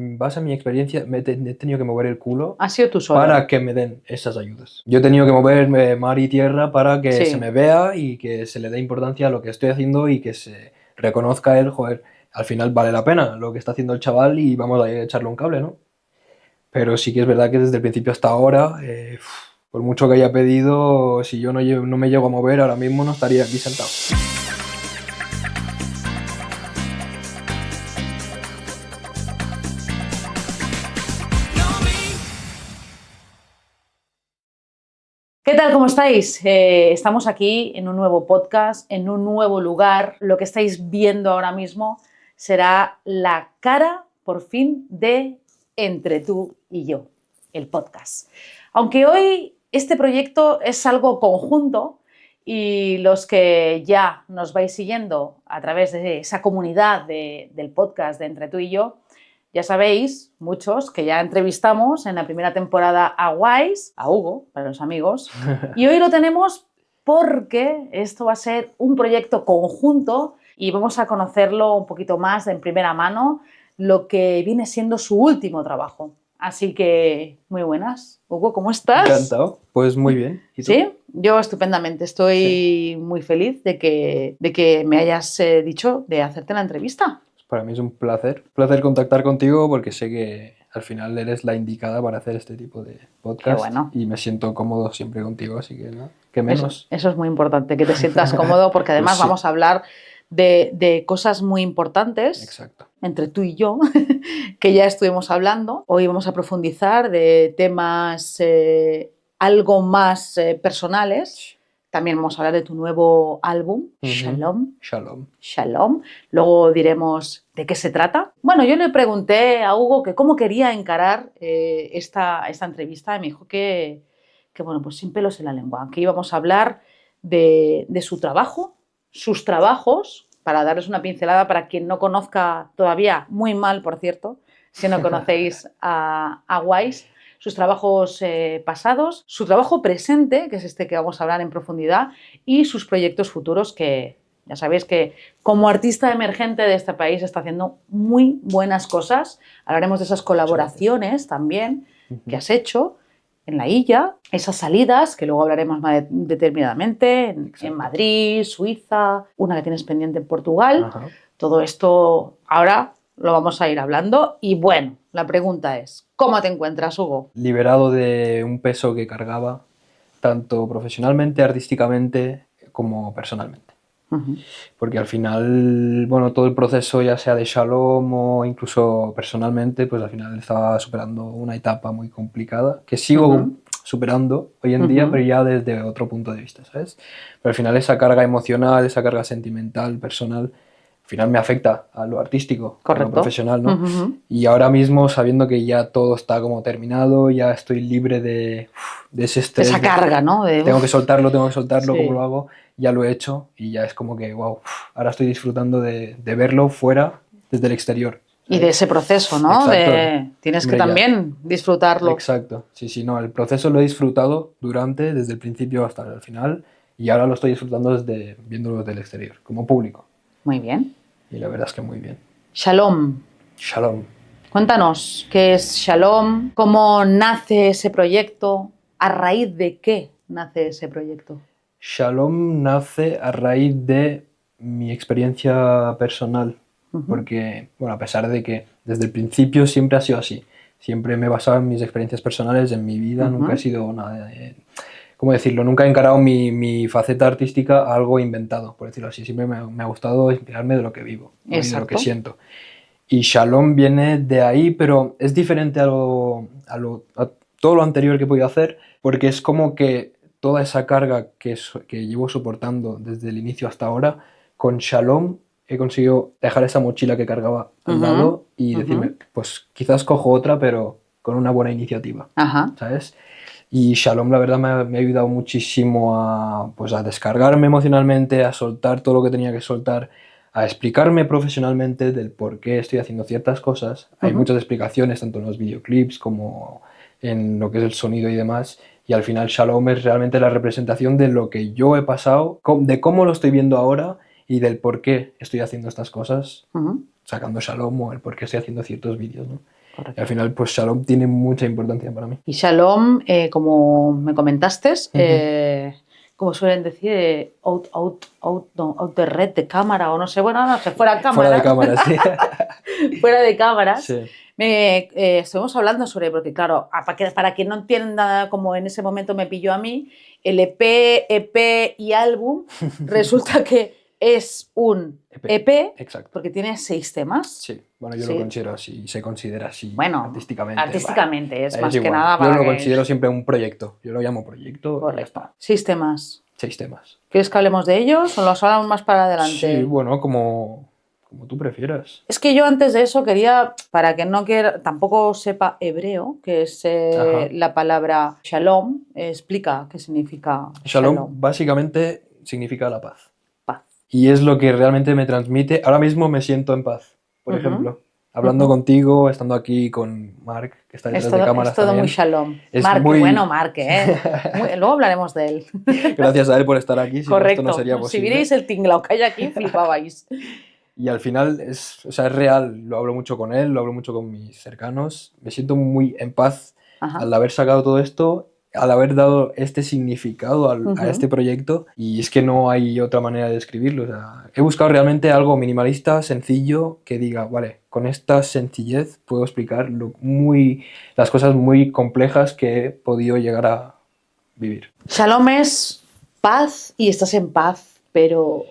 En base a mi experiencia, he tenido que mover el culo ¿Has sido tú solo? para que me den esas ayudas. Yo he tenido que mover mar y tierra para que Sí. se me vea y que se le dé importancia a lo que estoy haciendo y que se reconozca él, joder, al final vale la pena lo que está haciendo el chaval y vamos a echarle un cable, ¿no? Pero sí que es verdad que desde el principio hasta ahora, por mucho que haya pedido, si yo no me llego a mover, ahora mismo no estaría aquí sentado. ¿Qué tal? ¿Cómo estáis? Estamos aquí en un nuevo podcast, en un nuevo lugar. Lo que estáis viendo ahora mismo será la cara, por fin, de Entre tú y yo, el podcast. Aunque hoy este proyecto es algo conjunto y los que ya nos vais siguiendo a través de esa comunidad del podcast de Entre tú y yo, ya sabéis, muchos, que ya entrevistamos en la primera temporada a Wise, a Hugo, para los amigos, y hoy lo tenemos porque esto va a ser un proyecto conjunto y vamos a conocerlo un poquito más en primera mano, lo que viene siendo su último trabajo. Así que, muy buenas. Hugo, ¿cómo estás? Encantado. Pues muy bien. ¿Y tú? ¿Sí? Yo estupendamente. Estoy muy feliz de que me hayas dicho de hacerte la entrevista. Para mí es un placer contactar contigo porque sé que al final eres la indicada para hacer este tipo de podcast. Qué bueno. Y me siento cómodo siempre contigo, así que nada, qué menos. Eso es muy importante, que te sientas cómodo porque además Pues sí. vamos a hablar de cosas muy importantes. Exacto. Entre tú y yo, que ya estuvimos hablando. Hoy vamos a profundizar de temas algo más personales. También vamos a hablar de tu nuevo álbum, Shalom. Shalom. Shalom. Luego diremos de qué se trata. Bueno, yo le pregunté a Hugo que cómo quería encarar esta entrevista y me dijo que bueno, pues sin pelos en la lengua, que íbamos a hablar de su trabajo, sus trabajos, para darles una pincelada para quien no conozca todavía, muy mal, por cierto, si no conocéis a Wise, sus trabajos pasados, su trabajo presente, que es este que vamos a hablar en profundidad, y sus proyectos futuros que ya sabéis que como artista emergente de este país está haciendo muy buenas cosas. Hablaremos de esas colaboraciones también que has hecho en la Illa, esas salidas que luego hablaremos más determinadamente en Madrid, Suiza, una que tienes pendiente en Portugal. Ajá. Todo esto ahora lo vamos a ir hablando y bueno, la pregunta es, ¿cómo te encuentras, Hugo? Liberado de un peso que cargaba, tanto profesionalmente, artísticamente, como personalmente. Porque al final, bueno, todo el proceso, ya sea de Shalom o incluso personalmente, pues al final estaba superando una etapa muy complicada, que sigo superando hoy en día, pero ya desde otro punto de vista, ¿sabes? Pero al final esa carga emocional, esa carga sentimental, personal, al final me afecta a lo artístico, a lo profesional, ¿no? Y ahora mismo, sabiendo que ya todo está como terminado, ya estoy libre de ese estrés. Esa carga, ¿no? Tengo que soltarlo, sí. ¿Cómo lo hago? Ya lo he hecho y ya es como que, wow, ahora estoy disfrutando de verlo fuera, desde el exterior. Y de ese proceso, ¿no? Tienes que también disfrutarlo. Exacto, sí, no, el proceso lo he disfrutado desde el principio hasta el final y ahora lo estoy disfrutando viéndolo desde el exterior, como público. Muy bien. Y la verdad es que muy bien. Shalom. Shalom. Cuéntanos, ¿qué es Shalom? ¿Cómo nace ese proyecto? ¿A raíz de qué nace ese proyecto? Shalom nace a raíz de mi experiencia personal, porque, bueno, a pesar de que desde el principio siempre ha sido así, siempre me he basado en mis experiencias personales, en mi vida, nunca he sido nada de, ¿cómo decirlo? Nunca he encarado mi faceta artística a algo inventado, por decirlo así, siempre me ha gustado inspirarme de lo que vivo, ¿no? Y de lo que siento. Y Shalom viene de ahí, pero es diferente a todo lo anterior que he podido hacer, porque es como que toda esa carga que llevo soportando desde el inicio hasta ahora, con Shalom he conseguido dejar esa mochila que cargaba al lado y decirme, pues quizás cojo otra, pero con una buena iniciativa, ¿sabes? Y Shalom, la verdad, me ha ayudado muchísimo a descargarme emocionalmente, a soltar todo lo que tenía que soltar, a explicarme profesionalmente del por qué estoy haciendo ciertas cosas. Hay muchas explicaciones, tanto en los videoclips como en lo que es el sonido y demás. Y al final Shalom es realmente la representación de lo que yo he pasado, de cómo lo estoy viendo ahora y del por qué estoy haciendo estas cosas, sacando Shalom o el por qué estoy haciendo ciertos vídeos, ¿no? Correcto. Y al final, pues Shalom tiene mucha importancia para mí. Y Shalom, como me comentaste, como suelen decir, out de red, de cámara, o no sé, bueno, no sé, fuera de cámara. Fuera de cámara, sí. Fuera de cámaras. Sí. Estuvimos hablando sobre, porque claro, para quien no entienda como en ese momento me pilló a mí, el EP y álbum resulta que es un EP, Exacto. porque tiene 6 temas. Sí, bueno, yo lo considero así, se considera así bueno, artísticamente. Artísticamente, es más igual. que nada para yo lo considero siempre un proyecto, yo lo llamo proyecto. Correcto. Y ya está. 6 temas. 6 temas. ¿Quieres que hablemos de ellos o los hablamos más para adelante? Sí, bueno, como tú prefieras. Es que yo antes de eso quería, para que no quiera, tampoco sepa hebreo, que es la palabra shalom, explica qué significa Shalom básicamente significa la paz. Paz. Y es lo que realmente me transmite. Ahora mismo me siento en paz, por ejemplo. Hablando contigo, estando aquí con Marc, que está detrás de cámaras. Es todo también. Muy shalom. Es Marc, muy... bueno, Marc, luego hablaremos de él. Gracias a él por estar aquí, si Correcto. no, esto no sería posible. Si vierais el tinglao que hay aquí, flipabais. Y al final es real, lo hablo mucho con él, lo hablo mucho con mis cercanos. Me siento muy en paz al haber sacado todo esto, al haber dado este significado a este proyecto, y es que no hay otra manera de describirlo. O sea, he buscado realmente algo minimalista, sencillo, que diga, vale, con esta sencillez puedo explicar las cosas muy complejas que he podido llegar a vivir. Shalom es paz y estás en paz, pero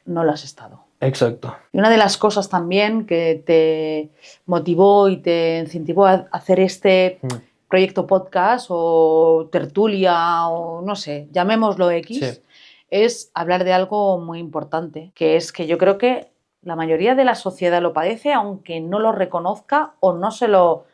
no lo has estado. Exacto. Y una de las cosas también que te motivó y te incentivó a hacer este proyecto podcast o tertulia o no sé, llamémoslo X, es hablar de algo muy importante, que es que yo creo que la mayoría de la sociedad lo padece, aunque no lo reconozca o no se lo,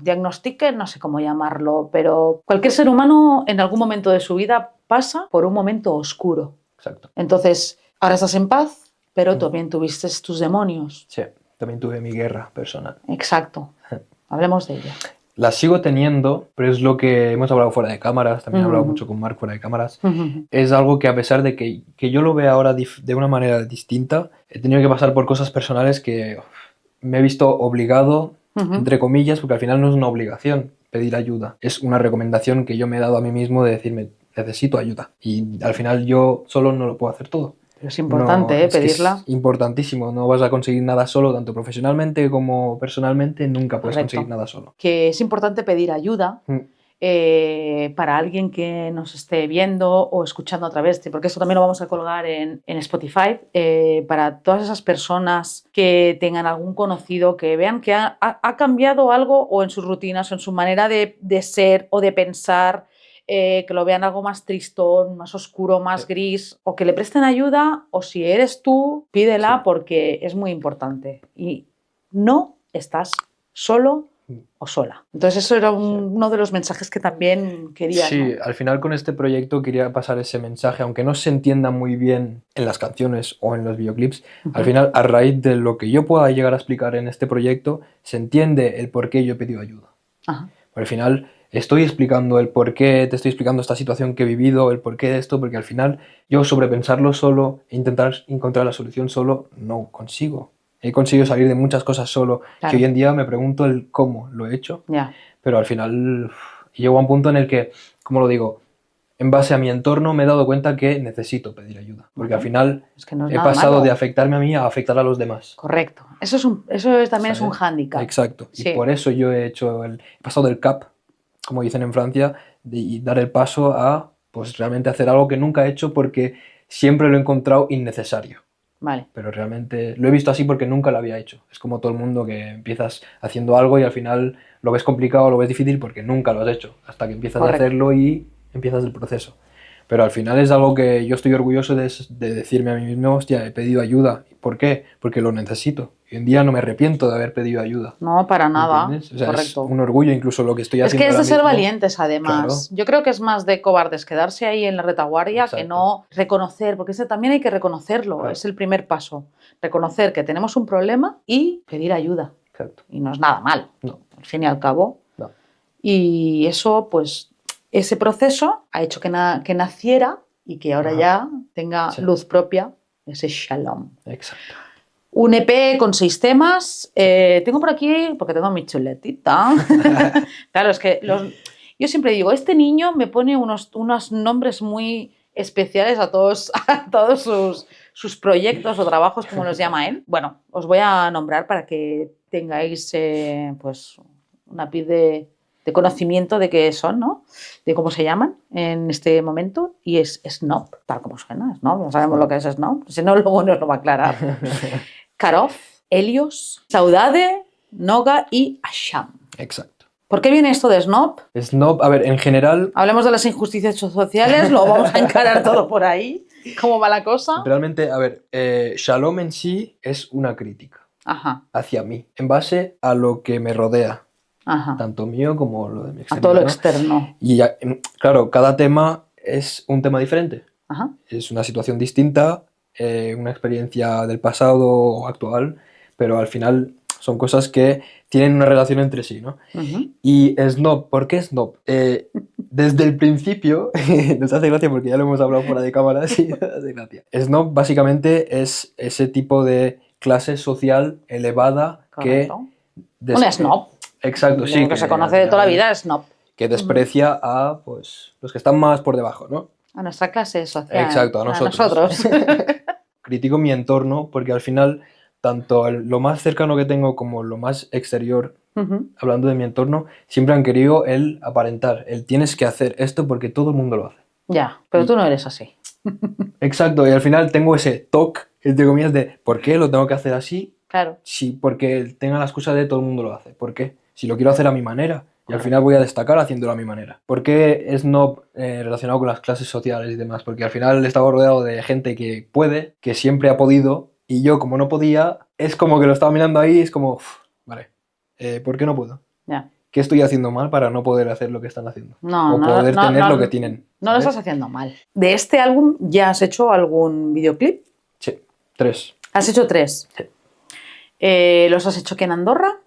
diagnostique, no sé cómo llamarlo, pero cualquier ser humano en algún momento de su vida pasa por un momento oscuro. Exacto. Entonces, ahora estás en paz, pero también tuviste tus demonios. Sí, también tuve mi guerra personal. Exacto. Hablemos de ella. La sigo teniendo, pero es lo que hemos hablado fuera de cámaras, también he hablado mucho con Marc fuera de cámaras. Es algo que, a pesar de que yo lo vea ahora de una manera distinta, he tenido que pasar por cosas personales que me he visto obligado, entre comillas, porque al final no es una obligación pedir ayuda. Es una recomendación que yo me he dado a mí mismo de decirme, necesito ayuda. Y al final yo solo no lo puedo hacer todo. Pero es importante pedirla. Es importantísimo, no vas a conseguir nada solo, tanto profesionalmente como personalmente, nunca puedes conseguir nada solo. Que es importante pedir ayuda para alguien que nos esté viendo o escuchando a través de, porque esto también lo vamos a colgar en Spotify, para todas esas personas que tengan algún conocido, que vean que ha cambiado algo o en sus rutinas o en su manera de ser o de pensar, que lo vean algo más tristón, más oscuro, más gris, o que le presten ayuda, o si eres tú, pídela porque es muy importante. Y no estás solo o sola. Entonces eso era uno de los mensajes que también quería. Sí, al final con este proyecto quería pasar ese mensaje, aunque no se entienda muy bien en las canciones o en los videoclips, al final a raíz de lo que yo pueda llegar a explicar en este proyecto, se entiende el por qué yo he pedido ayuda. Al final estoy explicando el por qué, te estoy explicando esta situación que he vivido, el por qué de esto, porque al final yo sobrepensarlo solo e intentar encontrar la solución solo no consigo. He conseguido salir de muchas cosas solo, que hoy en día me pregunto el cómo lo he hecho, pero al final llego a un punto en el que, como lo digo, en base a mi entorno me he dado cuenta que necesito pedir ayuda, porque al final he pasado de afectarme a mí a afectar a los demás. Correcto. Eso también es un hándicap. Exacto. Sí. Y por eso yo he pasado del CAP, como dicen en Francia, y dar el paso a pues realmente hacer algo que nunca he hecho porque siempre lo he encontrado innecesario. Vale. Pero realmente lo he visto así porque nunca lo había hecho. Es como todo el mundo que empiezas haciendo algo y al final lo ves complicado, lo ves difícil porque nunca lo has hecho, hasta que empiezas a hacerlo y empiezas el proceso. Pero al final es algo que yo estoy orgulloso de decirme a mí mismo, hostia, he pedido ayuda. ¿Por qué? Porque lo necesito. Hoy en día no me arrepiento de haber pedido ayuda. No, para nada. O sea, es un orgullo incluso lo que estoy haciendo. Es que es de ser valientes, además. Claro. Yo creo que es más de cobardes quedarse ahí en la retaguardia que no reconocer, porque también hay que reconocerlo. Claro. Es el primer paso. Reconocer que tenemos un problema y pedir ayuda. Exacto. Y no es nada mal. No. Al fin y al cabo. No. Y eso, pues, ese proceso ha hecho que naciera y que ahora ya tenga luz propia, ese shalom. Exacto. Un EP con 6 temas. Tengo por aquí, porque tengo mi chuletita. Claro, es que yo siempre digo, este niño me pone unos nombres muy especiales a todos sus proyectos o trabajos, como los llama él. Bueno, os voy a nombrar para que tengáis pues una pizca de conocimiento de qué son, ¿no? De cómo se llaman en este momento. Y es Snob, tal como suena, Snob. Ya sabemos lo que es Snob. Si no, luego nos lo va a aclarar. Karov, Helios, Saudade, Noga y Asham. Exacto. ¿Por qué viene esto de Snob? Snob, a ver, en general... Hablemos de las injusticias sociales, lo vamos a encarar todo por ahí. ¿Cómo va la cosa? Realmente, a ver, Shalom en sí es una crítica hacia mí, en base a lo que me rodea. Tanto mío como lo de mi exterior. A todo lo externo. Y ya, claro, cada tema es un tema diferente. Es una situación distinta, una experiencia del pasado o actual, pero al final son cosas que tienen una relación entre sí, ¿no? Y Snob, ¿por qué Snob? Desde el principio, nos hace gracia porque ya lo hemos hablado fuera de cámara, sí, nos hace gracia. Snob básicamente es ese tipo de clase social elevada. Correcto. Un snob. Exacto, sí. Lo que se conoce de toda la vida es snob. Que desprecia a pues, los que están más por debajo, ¿no? A nuestra clase social. Exacto, a nosotros. Critico mi entorno porque al final, tanto lo más cercano que tengo como lo más exterior, hablando de mi entorno, siempre han querido el aparentar, el tienes que hacer esto porque todo el mundo lo hace. Ya, pero tú no eres así. Exacto, y al final tengo ese toque, entre comillas, de ¿por qué lo tengo que hacer así? Claro. Sí, porque tenga la excusa de todo el mundo lo hace. ¿Por qué? Si lo quiero hacer a mi manera. Y al final voy a destacar haciéndolo a mi manera. ¿Por qué es no relacionado con las clases sociales y demás? Porque al final he estado rodeado de gente que puede, que siempre ha podido, y yo como no podía, es como que lo estaba mirando ahí y es como, vale, ¿por qué no puedo? Ya. ¿Qué estoy haciendo mal para no poder hacer lo que están haciendo? No, o poder tener lo que tienen. No lo estás haciendo mal. ¿De este álbum ya has hecho algún videoclip? Sí, 3. ¿Has hecho 3? Sí. ¿Los has hecho aquí en Andorra?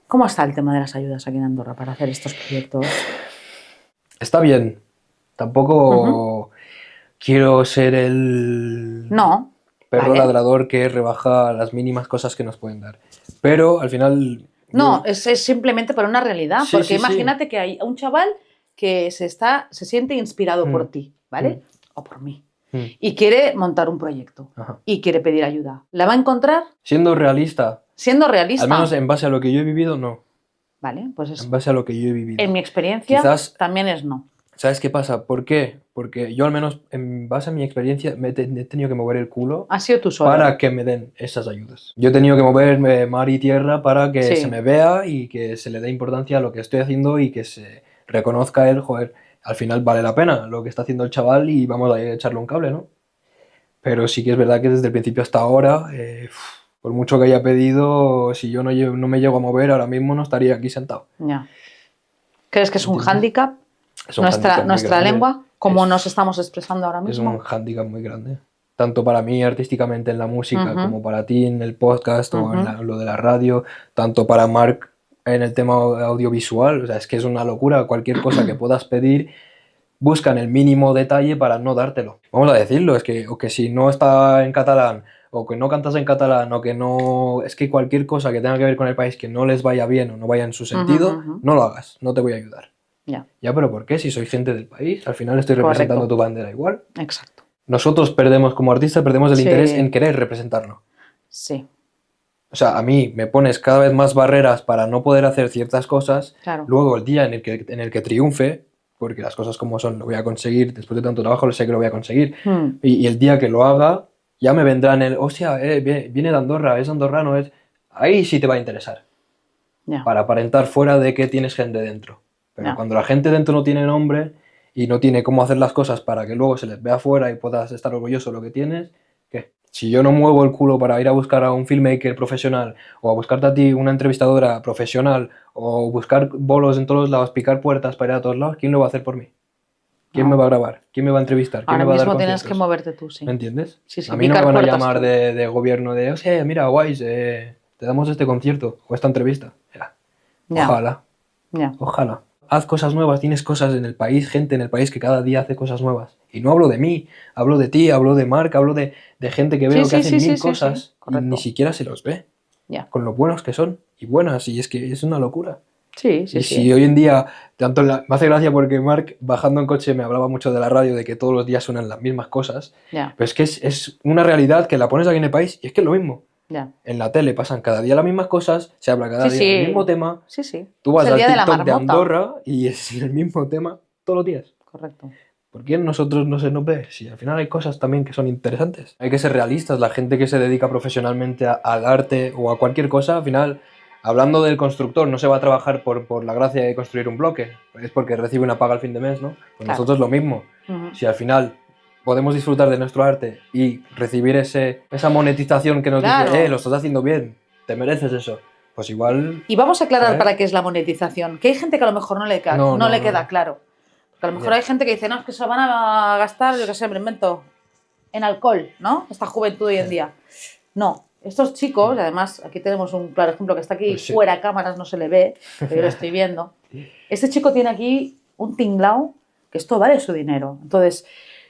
¿Cómo está el tema de las ayudas aquí en Andorra para hacer estos proyectos? Está bien. Tampoco quiero ser el perro ladrador que rebaja las mínimas cosas que nos pueden dar. Pero al final... No, es simplemente por una realidad. Sí, porque imagínate que hay un chaval que se siente inspirado por ti, ¿vale? O por mí. Y quiere montar un proyecto. Y quiere pedir ayuda. ¿La va a encontrar? Siendo realista. Siendo realista. Al menos en base a lo que yo he vivido, no. Vale, pues eso. En base a lo que yo he vivido. En mi experiencia, quizás, también es no. ¿Sabes qué pasa? ¿Por qué? Porque yo al menos en base a mi experiencia he tenido que mover el culo. ¿Has sido tú solo? Para que me den esas ayudas. Yo he tenido que mover mar y tierra para que se me vea y que se le dé importancia a lo que estoy haciendo y que se reconozca él, joder, al final vale la pena lo que está haciendo el chaval y vamos a echarle un cable, ¿no? Pero sí que es verdad que desde el principio hasta ahora, por mucho que haya pedido, si yo no me llego a mover ahora mismo no estaría aquí sentado. Ya. ¿Crees que es un hándicap? Nuestra lengua, como nos estamos expresando ahora mismo. Es un hándicap muy grande. Tanto para mí artísticamente en la música, como para ti en el podcast o en lo de la radio, tanto para Marc en el tema audiovisual. O sea, es que es una locura. Cualquier cosa que puedas pedir, buscan el mínimo detalle para no dártelo. Vamos a decirlo, es que, o que si no está en catalán, o que no cantas en catalán, o que no... Es que cualquier cosa que tenga que ver con el país que no les vaya bien o no vaya en su sentido, no lo hagas, no te voy a ayudar. Ya, pero ¿por qué? Si soy gente del país, al final estoy representando tu bandera igual. Exacto. Nosotros como artistas, perdemos el interés en querer representarlo. Sí. O sea, a mí me pones cada vez más barreras para no poder hacer ciertas cosas. Claro. Luego, el día en el que triunfe, porque las cosas como son, lo voy a conseguir, después de tanto trabajo, sé que lo voy a conseguir. Y el día que lo haga, ya me vendrán hostia, viene de Andorra, es andorrano, ahí sí te va a interesar. Para aparentar fuera de que tienes gente dentro. Pero cuando la gente dentro no tiene nombre y no tiene cómo hacer las cosas para que luego se les vea afuera y puedas estar orgulloso de lo que tienes, ¿qué? Si yo no muevo el culo para ir a buscar a un filmmaker profesional o a buscarte a ti una entrevistadora profesional o buscar bolos en todos lados, picar puertas para ir a todos lados, ¿quién lo va a hacer por mí? ¿Quién me va a grabar? ¿Quién me va a entrevistar? ¿Quién Ahora me va a dar mismo tienes conciertos? que moverte tú, sí. ¿Me entiendes? Sí, a mí no me van a llamar de gobierno de, o sea, mira, guays, te damos este concierto o esta entrevista. Ojalá. Ojalá. Haz cosas nuevas, tienes cosas en el país, gente en el país que cada día hace cosas nuevas. Y no hablo de mí, hablo de ti, hablo de Marc, hablo de gente que veo que hacen mil cosas y ni siquiera se los ve. Ya. Con lo buenos que son y buenas, y es que es una locura. Sí. Y si hoy en día, me hace gracia porque Marc, bajando en coche, me hablaba mucho de la radio, de que todos los días suenan las mismas cosas, Ya. pero es que es una realidad que la pones aquí en el país y es que es lo mismo. Ya. En la tele pasan cada día las mismas cosas, se habla cada día del mismo tema. Sí. Tú vas Es el al día de la TikTok de marmota. Andorra y es el mismo tema todos los días. Correcto. ¿Por qué nosotros no se nos ve? Si al final hay cosas también que son interesantes. Hay que ser realistas. La gente que se dedica profesionalmente al arte o a cualquier cosa, al final, hablando del constructor, no se va a trabajar por la gracia de construir un bloque. Es porque recibe una paga al fin de mes, ¿no? Pues Claro. nosotros lo mismo. Si al final podemos disfrutar de nuestro arte y recibir esa monetización que nos dice, lo estás haciendo bien, te mereces eso. Pues igual... Y vamos a aclarar para qué es la monetización. Que hay gente que a lo mejor no le queda claro. Porque a lo mejor hay gente que dice, no, es que se lo van a gastar, yo qué sé, me lo invento, en alcohol, ¿no? Esta juventud hoy en día. No, estos chicos, además, aquí tenemos un claro ejemplo que está aquí Pues sí. fuera cámaras, no se le ve, pero yo lo estoy viendo. Este chico tiene aquí un tinglao que esto vale su dinero. Entonces,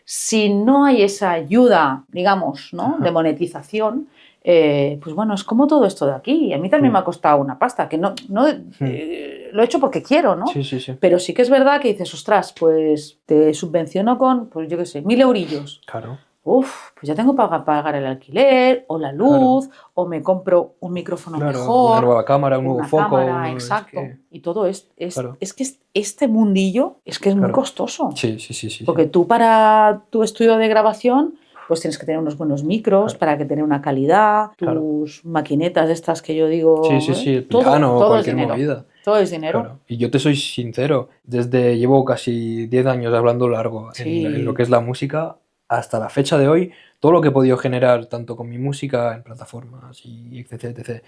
si no hay esa ayuda, digamos, ¿no? de monetización, pues bueno, es como todo esto de aquí. A mí también me ha costado una pasta, que no lo he hecho porque quiero, ¿no? Sí. Pero sí que es verdad que dices, ostras, pues te subvenciono con, pues yo qué sé, 1.000 eurillos. Claro. Pues ya tengo para pagar el alquiler, o la luz, o me compro un micrófono mejor. Una nueva cámara, un nuevo foco. Exacto. Y todo es que este mundillo es que es muy costoso. Sí. Porque tú para tu estudio de grabación pues tienes que tener unos buenos micros para que tener una calidad, tus maquinetas estas que yo digo... Sí, el piano o cualquier movida. Todo es dinero. Claro. Y yo te soy sincero, llevo casi 10 años hablando largo en lo que es la música, hasta la fecha de hoy, todo lo que he podido generar, tanto con mi música en plataformas y etc,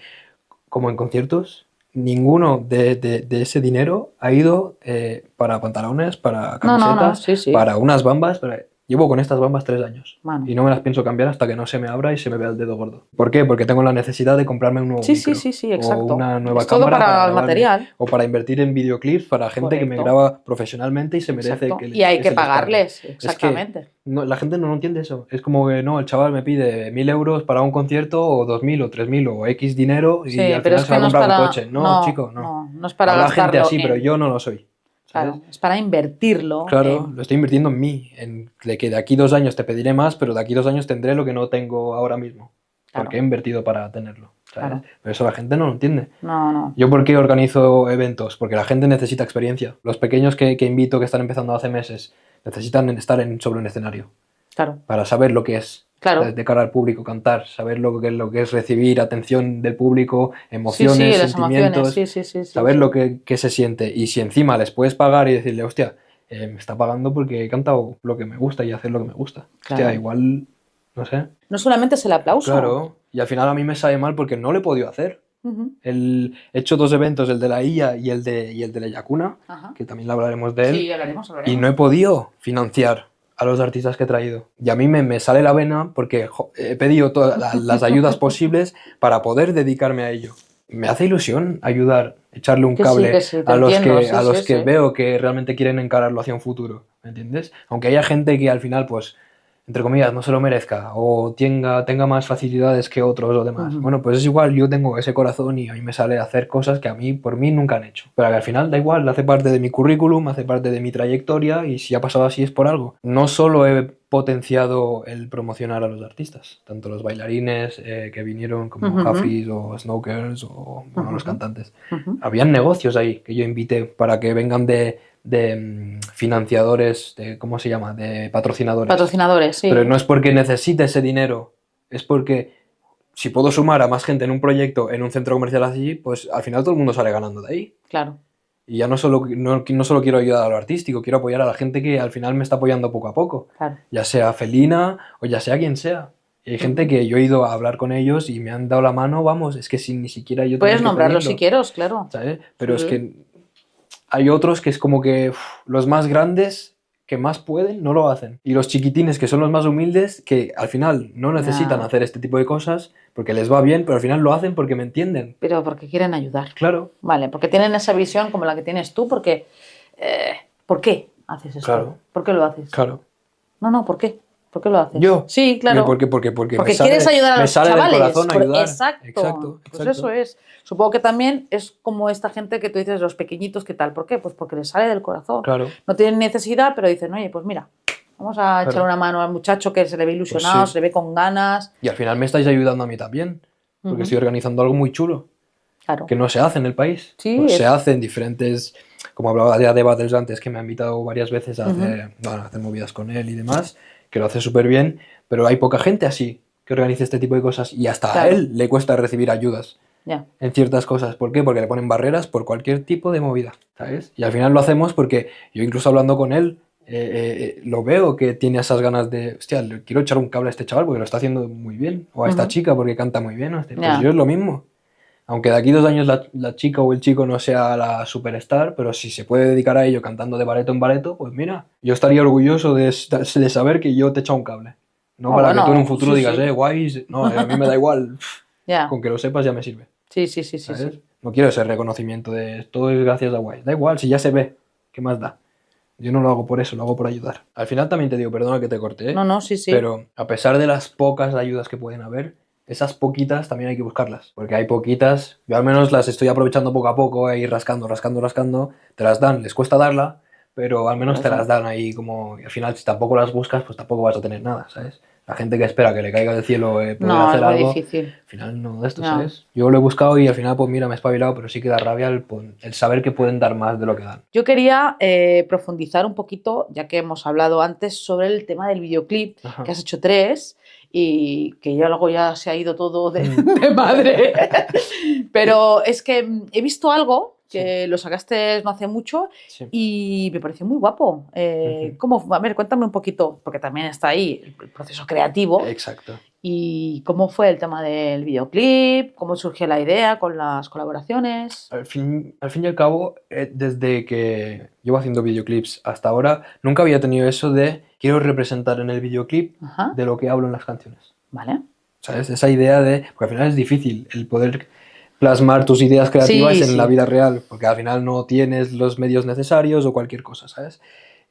como en conciertos, ninguno de ese dinero ha ido para pantalones, para camisetas, para unas bambas. Llevo con estas bambas 3 años y no me las pienso cambiar hasta que no se me abra y se me vea el dedo gordo. ¿Por qué? Porque tengo la necesidad de comprarme un nuevo micro. Sí, exacto. O una nueva es cámara todo para el material. O para invertir en videoclips para gente que me graba profesionalmente y se merece que y hay que pagarles, exactamente. Es que la gente no entiende eso. Es como que no, el chaval me pide 1.000 euros para un concierto o 2.000 o 3.000 o X dinero y al final se va a comprar un coche. No, chico, no. No es para Habrá gastarlo gente así, pero yo no lo soy. ¿Sabes? Claro, es para invertirlo. Claro, lo estoy invirtiendo en mí, de que de aquí 2 años te pediré más, pero de aquí 2 años tendré lo que no tengo ahora mismo. Porque he invertido para tenerlo. ¿Sabes? Pero eso la gente no lo entiende. No. ¿Yo por qué organizo eventos? Porque la gente necesita experiencia. Los pequeños que invito, que están empezando hace meses, necesitan estar sobre un escenario. Claro. Para saber lo que es. Claro. De cara al público, cantar, saber lo que es recibir atención del público, emociones, sentimientos, saber lo que se siente. Y si encima les puedes pagar y decirle, hostia, me está pagando porque he cantado lo que me gusta y hacer lo que me gusta. Claro. Hostia, igual, no sé. No solamente es el aplauso. Claro, y al final a mí me sabe mal porque no lo he podido hacer. He hecho 2 eventos, el de la IA y el de la Yacuna, que también hablaremos de él. Sí, hablaremos. Y no he podido financiar a los artistas que he traído. Y a mí me sale la vena porque he pedido todas las ayudas posibles para poder dedicarme a ello. Me hace ilusión ayudar, echarle un cable a los que veo que realmente quieren encararlo hacia un futuro, ¿me entiendes? Aunque haya gente que al final, pues, entre comillas, no se lo merezca o tenga más facilidades que otros o demás. Bueno, pues es igual, yo tengo ese corazón y a mí me sale hacer cosas que por mí nunca han hecho. Pero que al final da igual, hace parte de mi currículum, hace parte de mi trayectoria y si ha pasado así es por algo. No solo he potenciado el promocionar a los artistas, tanto los bailarines que vinieron como Hafiz o Snowgirls o los cantantes. Habían negocios ahí que yo invité para que vengan de financiadores, ¿cómo se llama? De patrocinadores. Patrocinadores, sí. Pero no es porque necesite ese dinero, es porque si puedo sumar a más gente en un proyecto, en un centro comercial así, pues al final todo el mundo sale ganando de ahí. Claro. Y ya no solo quiero ayudar a lo artístico, quiero apoyar a la gente que al final me está apoyando poco a poco. Claro. Ya sea Felina o ya sea quien sea. Y hay gente que yo he ido a hablar con ellos y me han dado la mano, vamos, es que sin ni siquiera yo... Puedes nombrarlos si quieres, claro. ¿Sabes? Pero es que hay otros que es como que los más grandes que más pueden no lo hacen. Y los chiquitines que son los más humildes que al final no necesitan hacer este tipo de cosas porque les va bien, pero al final lo hacen porque me entienden. Pero porque quieren ayudar. Claro. Vale, porque tienen esa visión como la que tienes tú, porque ¿Por qué haces esto? Claro. ¿Por qué lo haces? Claro. No, ¿por qué? ¿Por qué lo haces? ¿Yo? Sí, claro. Porque quieres ayudar a me los sale del chavales. corazón ayudar. Exacto. Pues eso es. Supongo que también es como esta gente que tú dices, los pequeñitos, ¿qué tal? ¿Por qué? Pues porque les sale del corazón. Claro. No tienen necesidad, pero dicen, oye, pues mira, vamos a echar una mano al muchacho que se le ve ilusionado, Pues sí. se le ve con ganas. Y al final me estáis ayudando a mí también, porque estoy organizando algo muy chulo, Claro. que no se hace en el país. Sí, pues se hace en diferentes, como hablaba de Battles antes, que me ha invitado varias veces a hacer movidas con él y demás, que lo hace súper bien, pero hay poca gente así que organice este tipo de cosas y hasta a él le cuesta recibir ayudas en ciertas cosas. ¿Por qué? Porque le ponen barreras por cualquier tipo de movida, ¿sabes? Y al final lo hacemos porque yo incluso hablando con él, lo veo que tiene esas ganas de, hostia, le quiero echar un cable a este chaval porque lo está haciendo muy bien, o a esta chica porque canta muy bien, pues yo es lo mismo. Aunque de aquí 2 años la chica o el chico no sea la superstar, pero si se puede dedicar a ello cantando de bareto en bareto, pues mira, yo estaría orgulloso de saber que yo te he echado un cable. No para que tú en un futuro digas, guay, no, a mí me da igual, con que lo sepas ya me sirve. Sí. No quiero ese reconocimiento de todo es gracias a Wise. Da igual, si ya se ve, ¿qué más da? Yo no lo hago por eso, lo hago por ayudar. Al final también te digo, perdona que te corté, No, sí. pero a pesar de las pocas ayudas que pueden haber, esas poquitas también hay que buscarlas. Porque hay poquitas, yo al menos las estoy aprovechando poco a poco, ahí rascando, te las dan, les cuesta darla, pero al menos te las dan ahí como... Y al final, si tampoco las buscas, pues tampoco vas a tener nada, ¿sabes? La gente que espera que le caiga del cielo poder hacer algo, difícil. Al final no de esto, ¿sabes? Yo lo he buscado y al final, pues mira, me he espabilado, pero sí que da rabia el saber que pueden dar más de lo que dan. Yo quería profundizar un poquito, ya que hemos hablado antes, sobre el tema del videoclip, que has hecho 3 y que ya luego ya se ha ido todo de madre. Pero es que he visto algo que lo sacaste no hace mucho y me pareció muy guapo. ¿Cómo? A ver, cuéntame un poquito, porque también está ahí el proceso creativo. Exacto. ¿Y cómo fue el tema del videoclip? ¿Cómo surgió la idea con las colaboraciones? Al fin y al cabo, desde que llevo haciendo videoclips hasta ahora, nunca había tenido eso de quiero representar en el videoclip de lo que hablo en las canciones. Vale. ¿Sabes? Esa idea de... Porque al final es difícil el poder plasmar tus ideas creativas en la vida real, porque al final no tienes los medios necesarios o cualquier cosa, ¿sabes?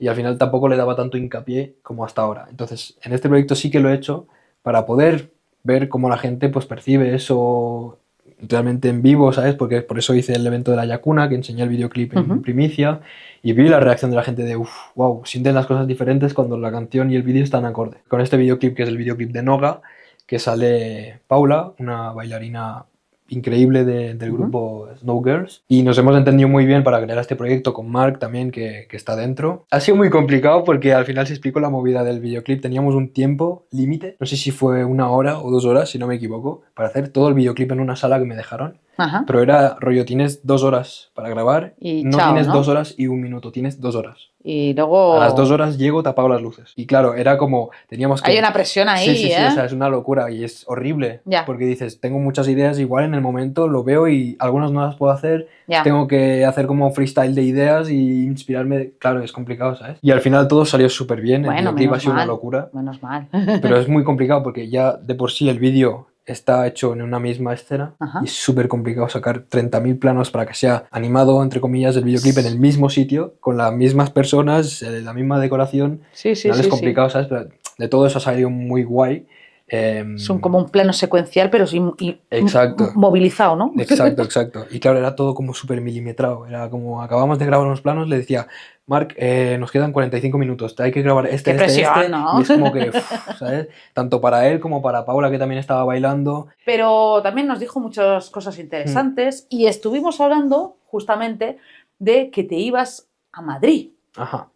Y al final tampoco le daba tanto hincapié como hasta ahora. Entonces, en este proyecto sí que lo he hecho para poder ver cómo la gente pues percibe eso realmente en vivo, ¿sabes? Porque por eso hice el evento de la Yakuna, que enseñé el videoclip en primicia, y vi la reacción de la gente de wow, sienten las cosas diferentes cuando la canción y el vídeo están acorde. Con este videoclip, que es el videoclip de Noga, que sale Paula, una bailarina increíble del grupo Snow Girls, y nos hemos entendido muy bien para crear este proyecto con Mark también, que está dentro. Ha sido muy complicado porque al final, si explico la movida del videoclip, teníamos un tiempo límite, no sé si fue 1 hora o 2 horas, si no me equivoco, para hacer todo el videoclip en una sala que me dejaron. Pero era rollo, tienes 2 horas para grabar, y no tienes 2 horas y 1 minuto, tienes 2 horas. Y luego... A las 2 horas llego, te apago las luces. Y claro, era como, teníamos que... Hay una presión ahí, Sí, o sea, es una locura y es horrible. Porque dices, tengo muchas ideas, igual en el momento lo veo y algunas no las puedo hacer. Tengo que hacer como freestyle de ideas y inspirarme. Claro, es complicado, ¿sabes? Y al final todo salió súper bien, el videoclip ha sido una locura. Menos mal. Pero es muy complicado porque ya de por sí el vídeo está hecho en una misma escena y es súper complicado sacar 30.000 planos para que sea animado, entre comillas, el videoclip en el mismo sitio, con las mismas personas, la misma decoración. Es complicado, ¿sabes? Pero de todo eso ha salido muy guay. Son como un plano secuencial, pero exacto. Movilizado, ¿no? Exacto. Y claro, era todo como súper milimetrado. Era como, acabamos de grabar unos planos, le decía, Marc, nos quedan 45 minutos, hay que grabar Qué presión, ¿no? Y es como que, ¿sabes? Tanto para él como para Paula, que también estaba bailando. Pero también nos dijo muchas cosas interesantes y estuvimos hablando justamente de que te ibas a Madrid.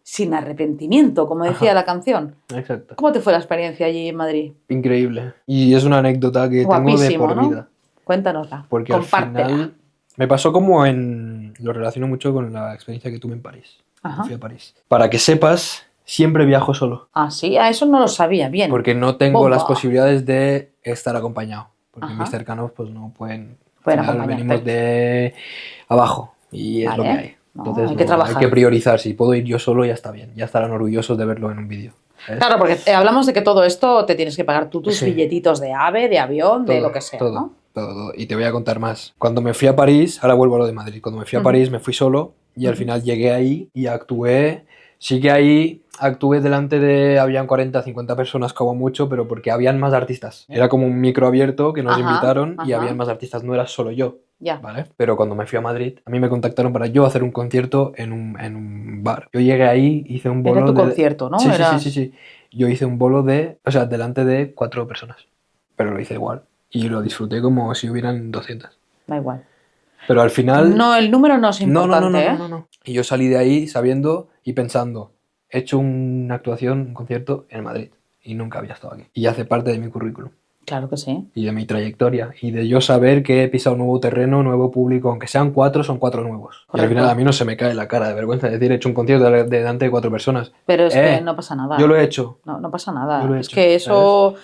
Sin arrepentimiento, como decía la canción. Exacto. ¿Cómo te fue la experiencia allí en Madrid? Increíble. Y es una anécdota que tengo de por vida. Cuéntanosla. Porque al final me pasó como lo relaciono mucho con la experiencia que tuve en París. Fui a París. Para que sepas, siempre viajo solo. Ah, sí, a eso no lo sabía bien. Porque no tengo las posibilidades de estar acompañado. Porque mis cercanos pues no pueden acompañarte. Venimos de abajo y es lo que hay. Entonces hay que priorizar. Si puedo ir yo solo, ya está bien. Ya estarán orgullosos de verlo en un vídeo. Claro, porque hablamos de que todo esto te tienes que pagar tú tus billetitos de AVE, de avión, de lo que sea, todo. Y te voy a contar más. Cuando me fui a París, ahora vuelvo a lo de Madrid. Cuando me fui a París me fui solo y al final llegué ahí y actué. Sí que ahí actué delante de, habían 40, 50 personas como mucho, pero porque habían más artistas. Era como un micro abierto que nos invitaron y habían más artistas, no era solo yo. Ya. ¿Vale? Pero cuando me fui a Madrid, a mí me contactaron para yo hacer un concierto en un bar. Yo llegué ahí, hice un bolo Era tu concierto, ¿no? Sí, Era... sí. Yo hice un bolo de, o sea, delante de 4 personas. Pero lo hice igual. Y lo disfruté como si hubieran 200. Da igual. Pero al final... No, el número no es importante, No. Y yo salí de ahí sabiendo y pensando, he hecho una actuación, un concierto en Madrid. Y nunca había estado aquí. Y hace parte de mi currículum. Claro que sí. Y de mi trayectoria. Y de yo saber que he pisado nuevo terreno, nuevo público. Aunque sean 4, son 4 nuevos. Correcto. Y al final a mí no se me cae la cara de vergüenza de decir, he hecho un concierto delante de 4 personas. Pero es que no pasa nada. Yo lo he hecho. No pasa nada. Yo lo he es hecho, que eso...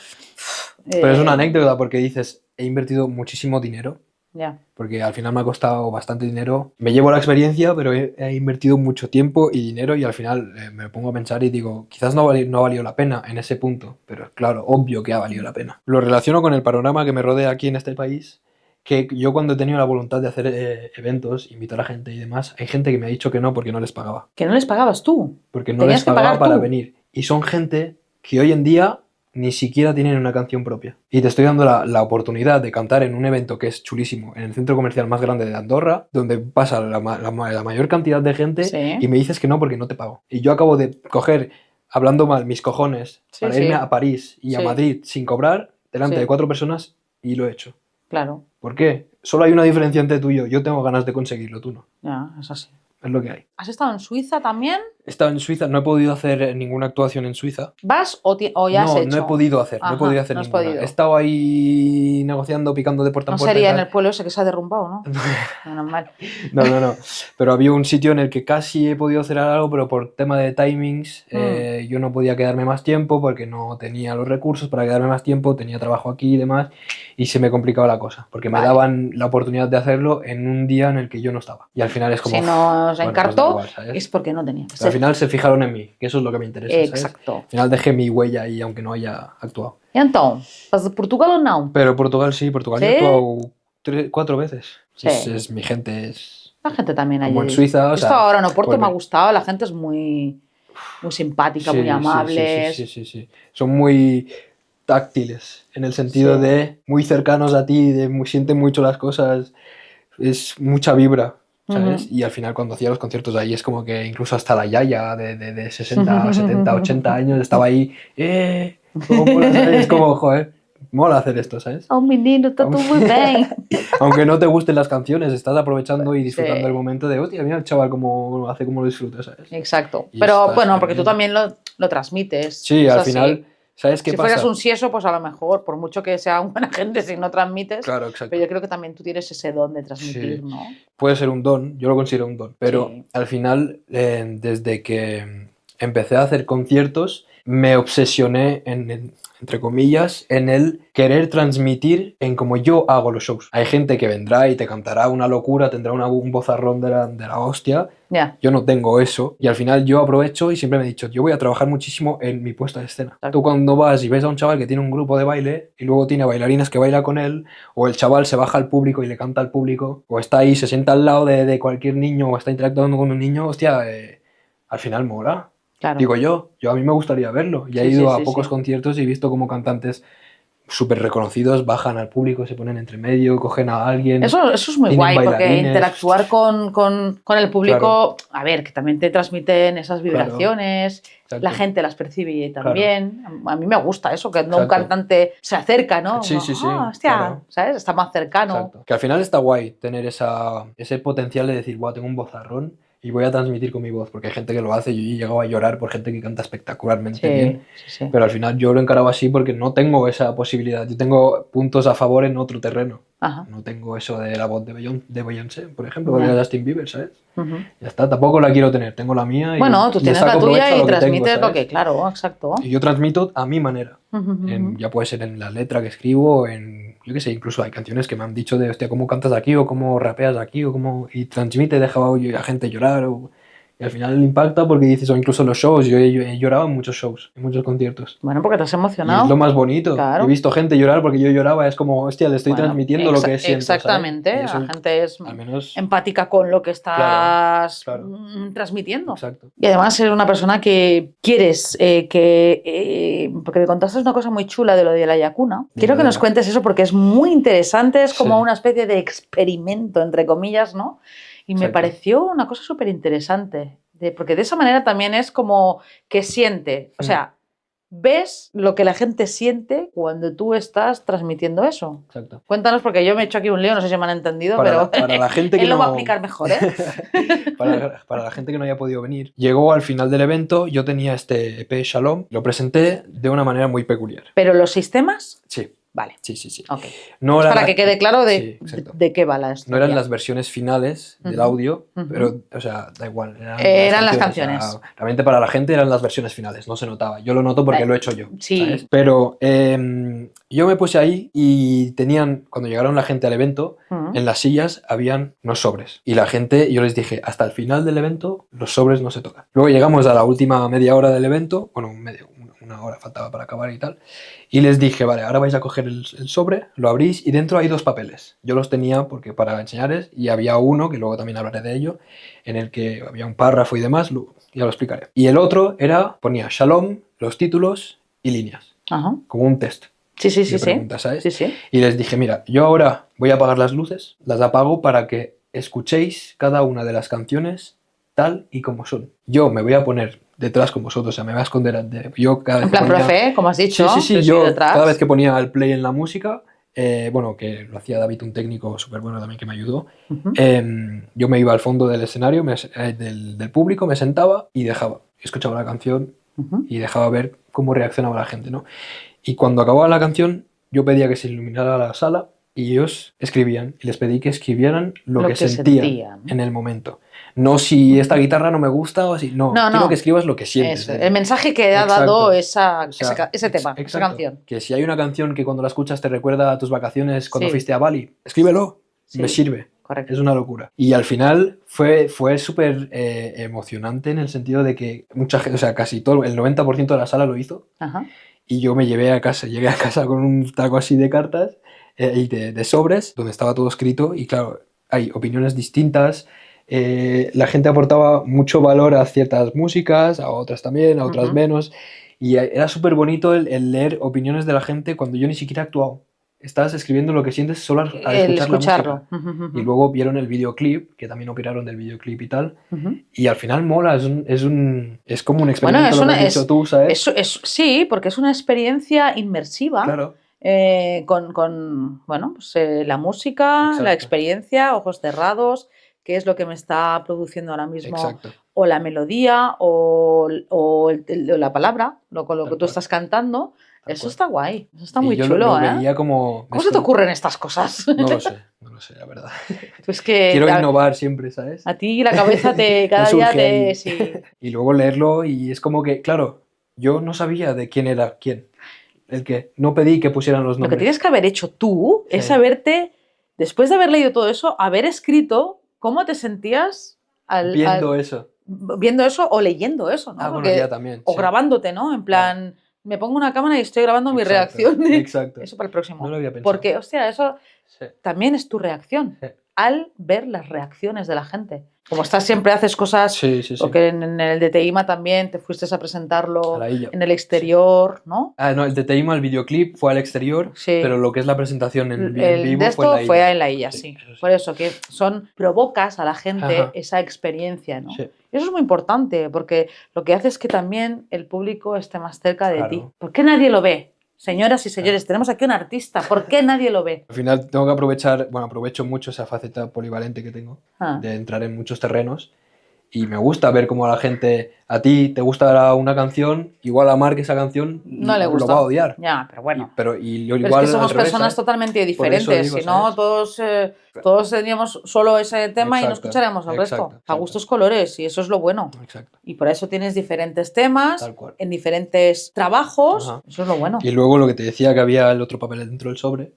Pero es una anécdota porque dices, he invertido muchísimo dinero. Ya. Porque al final me ha costado bastante dinero. Me llevo la experiencia, pero he invertido mucho tiempo y dinero y al final me pongo a pensar y digo, quizás no ha valido la pena en ese punto, pero claro, obvio que ha valido la pena. Lo relaciono con el panorama que me rodea aquí en este país, que yo cuando he tenido la voluntad de hacer eventos, invitar a gente y demás, hay gente que me ha dicho que no porque no les pagaba. ¿Que no les pagabas tú? Porque no Tenías les que pagaba pagar para tú. venir. Y son gente que hoy en día ni siquiera tienen una canción propia. Y te estoy dando la oportunidad de cantar en un evento que es chulísimo, en el centro comercial más grande de Andorra, donde pasa la mayor cantidad de gente, Sí. y me dices que no porque no te pago. Y yo acabo de coger, hablando mal, mis cojones, Sí, para sí. irme a París y a Sí. Madrid sin cobrar, delante Sí. de 4 personas, y lo he hecho. Claro. ¿Por qué? Solo hay una diferencia entre tú y yo. Yo tengo ganas de conseguirlo, tú no. Ya, es así. Es lo que hay. ¿Has estado en Suiza también? He estado en Suiza, no he podido hacer ninguna actuación en Suiza. ¿Vas o ya has hecho? No he podido hacer, no he Ajá, podido hacer no has ninguna. podido. He estado ahí negociando, picando de puerta en No puerta. sería y en tal. el pueblo ese que se ha derrumbado, ¿no? Menos mal. No. Pero había un sitio en el que casi he podido hacer algo, pero por tema de timings, yo no podía quedarme más tiempo porque no tenía los recursos para quedarme más tiempo, tenía trabajo aquí y demás, y se me complicaba la cosa, porque me Vale. daban la oportunidad de hacerlo en un día en el que yo no estaba. Y al final es como... Si nos bueno, pues encartó, da igual, ¿sabes? es porque no tenía que Pero ser. al final se fijaron en mí, que eso es lo que me interesa, ¿sabes? Exacto. Al final dejé mi huella ahí, aunque no haya actuado. E então, vas de Portugal ou não? Pero Portugal sí, Portugal ¿Sí? yo he actuado 4 veces. Sí. Es mi gente, es... La gente también allí. Como en Suiza, o Yo he sea, estado ahora en Oporto, pues me ha me- gustado, la gente es muy simpática, muy amables. Sí. Son muy táctiles, en el sentido Sí. de muy cercanos a ti, sienten mucho las cosas, es mucha vibra, ¿sabes? Ujú. Y al final cuando hacía los conciertos ahí es como que incluso hasta la yaya de 60, 70, 80 años estaba ahí, como mola, ¿sabes? Es como, joder, mola hacer esto, ¿sabes? Oh, menino, está todo muy bien. Aunque no te gusten las canciones, estás aprovechando y disfrutando Sí. el momento de, hostia, mira el chaval cómo hace, cómo lo disfruta, ¿sabes? Exacto. Y Pero está bueno, súper porque tú bien. también lo transmites. Sí, Es al así. final, ¿sabes qué Si pasa? fueras un sieso, pues a lo mejor, por mucho que sea un buena gente, si no transmites. Claro, exacto. Pero yo creo que también tú tienes ese don de transmitir, Sí. ¿no? Puede ser un don, yo lo considero un don, pero Sí. al final, desde que empecé a hacer conciertos, me obsesioné entre comillas, en el querer transmitir en cómo yo hago los shows. Hay gente que vendrá y te cantará una locura, tendrá un vozarrón de la hostia. Ya. Yo no tengo eso y al final yo aprovecho y siempre me he dicho, yo voy a trabajar muchísimo en mi puesta de escena. Exacto. Tú cuando vas y ves a un chaval que tiene un grupo de baile y luego tiene bailarinas que baila con él, o el chaval se baja al público y le canta al público, o está ahí, se sienta al lado de cualquier niño o está interactuando con un niño, hostia, al final mola. Claro. Digo yo a mí me gustaría verlo. Y he Sí, ido sí, a pocos sí. conciertos y he visto como cantantes súper reconocidos bajan al público, se ponen entre medio, cogen a alguien. Eso es muy tienen guay, porque bailarines. interactuar con el público, a ver, que también te transmiten esas vibraciones, Exacto. la gente las percibe también. A mí me gusta eso, que no un Exacto. cantante se acerca, ¿no? Sí, sí, sí, Hostia, claro. ¿sabes? Está más cercano. Exacto. Que al final está guay tener ese potencial de decir, guau, tengo un vozarrón y voy a transmitir con mi voz, porque hay gente que lo hace. Yo he llegado a llorar por gente que canta espectacularmente bien, Sí. pero al final yo lo encaraba así porque no tengo esa posibilidad. Yo tengo puntos a favor en otro terreno. Ajá. No tengo eso de la voz de Beyoncé, por ejemplo, o Ya. de Justin Bieber, ¿sabes? Ujú. Ya está, tampoco la quiero tener, tengo la mía y Bueno, tú le tienes la saco provecho tuya a y lo que tengo, transmites lo ¿sabes? que, claro, exacto. Y yo transmito a mi manera. Ujú, ujú. Ya puede ser en la letra que escribo, yo qué sé, incluso hay canciones que me han dicho de, hostia, cómo cantas aquí o cómo rapeas aquí o cómo... Y transmite, deja a gente llorar o Y al final impacta porque dices, o incluso en los shows, yo he llorado en muchos shows, en muchos conciertos. Bueno, porque te has Y emocionado. es lo más bonito. Claro. He visto gente llorar porque yo lloraba, es como, hostia, le estoy Bueno, transmitiendo lo que siento, exactamente, ¿sabes? Y eso, la gente es al menos, empática con lo que estás claro. transmitiendo. Exacto. Y además eres una persona que quieres porque me contaste una cosa muy chula de lo de la Yakuna. Quiero que nos cuentes eso porque es muy interesante, es como una especie de experimento, entre comillas, ¿no? Y me pareció una cosa súper interesante, porque de esa manera también es como que siente, o sea, ves lo que la gente siente cuando tú estás transmitiendo eso. Exacto. Cuéntanos, porque yo me he hecho aquí un lío, no sé si me han entendido, pero para la gente que él lo no... va a explicar mejor, ¿eh? para la gente que no haya podido venir, llegó al final del evento, yo tenía este EP Shalom, lo presenté de una manera muy peculiar. ¿Pero los sistemas? Sí. Vale. Sí. Okay. No para que quede claro de qué va la historia. No eran las versiones finales del audio, pero, o sea, da igual. Eran las canciones. O sea, realmente para la gente eran las versiones finales, no se notaba. Yo lo noto porque lo he hecho yo. Sí. ¿Sabes? Pero yo me puse ahí y cuando llegaron la gente al evento, en las sillas habían unos sobres. Y la gente, yo les dije, hasta el final del evento, los sobres no se tocan. Luego llegamos a la última media hora del evento, bueno, una hora faltaba para acabar y tal, y les dije, vale, ahora vais a coger el sobre, lo abrís y dentro hay 2 papeles. Yo los tenía porque para enseñarles y había uno, que luego también hablaré de ello, en el que había un párrafo y demás, ya lo explicaré. Y el otro ponía Shalom, los títulos y líneas, como un test. Sí. Preguntas, ¿sabes? Sí. Y les dije, mira, yo ahora voy a apagar las luces, las apago para que escuchéis cada una de las canciones tal y como son. Yo me voy a poner detrás con vosotros, o sea, me voy a esconder. Yo cada vez en plan profe, como has dicho. Sí, yo detrás. Cada vez que ponía el play en la música, bueno, que lo hacía David, un técnico súper bueno también que me ayudó, yo me iba al fondo del escenario, del público, me sentaba y escuchaba la canción y dejaba ver cómo reaccionaba la gente, ¿no? Y cuando acababa la canción, yo pedía que se iluminara la sala y ellos escribían, y les pedí que escribieran lo que sentían en el momento. No si esta guitarra no me gusta o así, no, quiero que escribas lo que sientes. El mensaje que ha dado ese tema, esa canción. Que si hay una canción que cuando la escuchas te recuerda a tus vacaciones cuando fuiste a Bali, escríbelo, me sirve. Correcto. Es una locura. Y al final fue súper emocionante en el sentido de que mucha gente, o sea, casi todo, el 90% de la sala lo hizo. Y yo llegué a casa con un taco así de cartas y de sobres, donde estaba todo escrito, y claro, hay opiniones distintas. La gente aportaba mucho valor a ciertas músicas, a otras también, a otras menos, y era súper bonito el leer opiniones de la gente cuando yo ni siquiera he actuado. Estás escribiendo lo que sientes solo al escucharlo. La música. Y luego vieron el videoclip, que también opinaron del videoclip y tal, y al final mola, es como un experimento, lo que has dicho tú, ¿sabes? Sí, porque es una experiencia inmersiva. Claro. Con bueno, pues, la música, exacto, la experiencia, ojos cerrados, qué es lo que me está produciendo ahora mismo, exacto, o la melodía o la palabra, con lo que tú estás cantando. Eso está guay, eso está muy chulo, lo veía como... ¿Cómo se te ocurren estas cosas? No lo sé, la verdad. Pues que quiero innovar siempre, ¿sabes? A ti la cabeza cada día te... Sí. Y luego leerlo y es como que, claro, yo no sabía de quién era quién. El que no pedí que pusieran los nombres. Lo que tienes que haber hecho tú es haberte, después de haber leído todo eso, haber escrito cómo te sentías viendo eso o leyendo eso, ¿no? Bueno, ya también. O grabándote, ¿no? En plan, me pongo una cámara y estoy grabando mi reacción. Exacto. Eso para el próximo. No lo había pensado. Porque, hostia, eso también es tu reacción. Al ver las reacciones de la gente. Como estás siempre haces cosas, porque en el de Teima también te fuiste a presentarlo en el exterior, ¿no? No, el de Teima, el videoclip fue al exterior, pero lo que es la presentación en vivo de esto fue en la Illa, sí. Por eso, que provocas a la gente esa experiencia, ¿no? Sí. Eso es muy importante, porque lo que hace es que también el público esté más cerca de ti. ¿Por qué nadie lo ve? Señoras y señores, tenemos aquí un artista. ¿Por qué nadie lo ve? Al final tengo que aprovecho mucho esa faceta polivalente que tengo, de entrar en muchos terrenos. Y me gusta ver cómo a la gente, a ti te gusta una canción, igual a Marc esa canción no le gusta. Lo va a odiar. Ya, pero bueno. Pero igual es que somos personas totalmente diferentes. Si no, todos teníamos solo ese tema y no escucharíamos el resto. A gustos colores, y eso es lo bueno. Exacto. Y por eso tienes diferentes temas, en diferentes trabajos. Eso es lo bueno. Y luego lo que te decía que había el otro papel dentro del sobre,